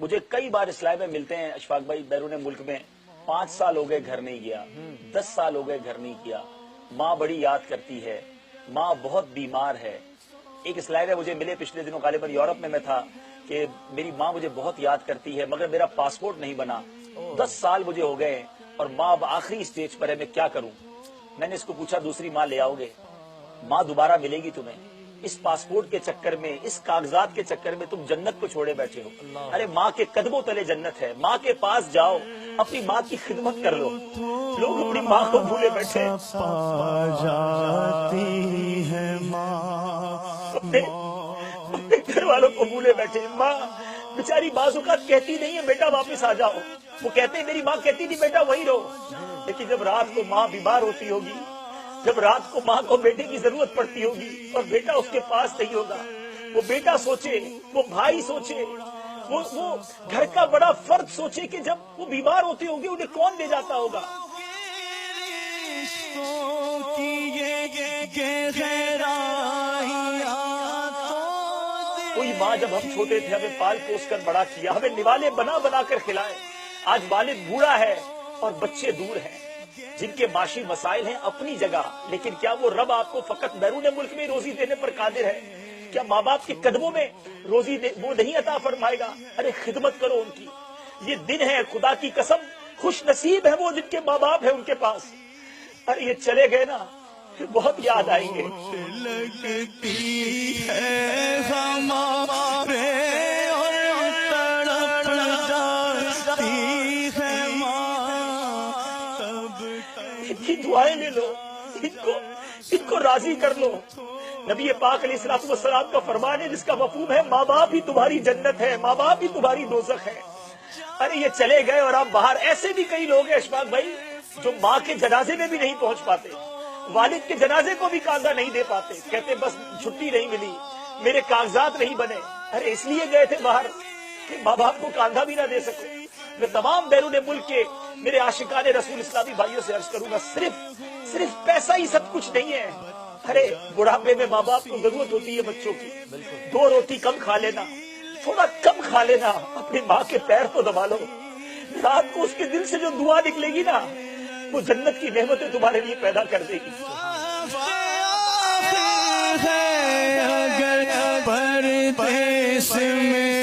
मुझे कई बार इस्लाम में मिलते हैं अशफाक भाई, बैरून मुल्क में 5 साल हो गए घर नहीं गया, 10 साल हो गए घर नहीं किया, माँ बड़ी याद करती है, माँ बहुत बीमार है। एक स्लाइड है मुझे मिले पिछले दिनों, गालिबन यूरोप में मैं था, कि मेरी माँ मुझे बहुत याद करती है मगर मेरा पासपोर्ट नहीं बना, 10 साल मुझे हो गए और माँ अब आखिरी स्टेज पर है, मैं क्या करूं। मैंने इसको पूछा दूसरी माँ ले आओगे? माँ दोबारा मिलेगी तुम्हें। इस पासपोर्ट के चक्कर में, इस कागजात के चक्कर में तुम जन्नत को छोड़े बैठे हो। अरे माँ के कदमों तले जन्नत है, माँ के पास जाओ, अपनी माँ की खिदमत कर लो। लोग अपनी माँ को भूले बैठे, जाती है अपने घर वालों को भूले बैठे। माँ बेचारी बाज़-औक़ात कहती नहीं है बेटा वापस आ जाओ, वो कहते हैं, मेरी माँ कहती थी बेटा वहीं रहो। लेकिन जब रात को माँ बीमार होती होगी, जब रात को माँ को बेटे की जरूरत पड़ती होगी और बेटा उसके पास नहीं होगा, वो बेटा सोचे, वो भाई सोचे, वो घर का बड़ा फर्द सोचे कि जब वो बीमार होते होंगे उन्हें कौन ले जाता होगा। कोई माँ जब हम छोटे थे हमें पाल पोस कर बड़ा किया, हमें निवाले बना बना कर खिलाए। आज वालिद बूढ़ा है और बच्चे दूर हैं, जिनके माशी मसाइल हैं अपनी जगह, लेकिन क्या वो रब आपको फकत बैरून मुल्क में रोजी देने पर कादिर है? क्या माँ बाप के कदमों में रोजी वो नहीं अता फरमाएगा? अरे खिदमत करो उनकी। ये दिन है, खुदा की कसम, खुश नसीब है वो जिनके माँ बाप है उनके पास। अरे ये चले गए ना, बहुत याद आएंगे। लगती है हमारे और तड़प जाती है माँ, तब इनकी दुआएं ले लो, इनको राजी कर लो। नबी पाक अलैहिस्सलाम का फरमान है जिसका मफहूम है माँ बाप ही तुम्हारी जन्नत है, माँ बाप ही तुम्हारी दोज़ख है। अरे ये चले गए और आप बाहर। ऐसे भी कई लोग हैं अशफाक भाई जो माँ के जनाजे में भी नहीं पहुंच पाते, वालिद के जनाजे को भी कागजा नहीं दे पाते, कहते बस छुट्टी नहीं मिली, मेरे कागजात नहीं बने। अरे इसलिए गए थे बाहर कि माँ बाप को कांधा भी ना दे सको। मैं तमाम बैरून मुल्क के मेरे आशिकाने रसूल इस्लामी भाइयों से अर्ज करूंगा, सिर्फ पैसा ही सब कुछ नहीं है। अरे बुढ़ापे में माँ बाप को जरूरत होती है बच्चों की, 2 रोटी कम खा लेना, थोड़ा कम खा लेना, अपनी माँ के पैर तो दबा लो। रात को उसके दिल से जो दुआ निकलेगी ना, वो जन्नत की नेमतें तुम्हारे लिए पैदा कर देगी। अगर परदेस में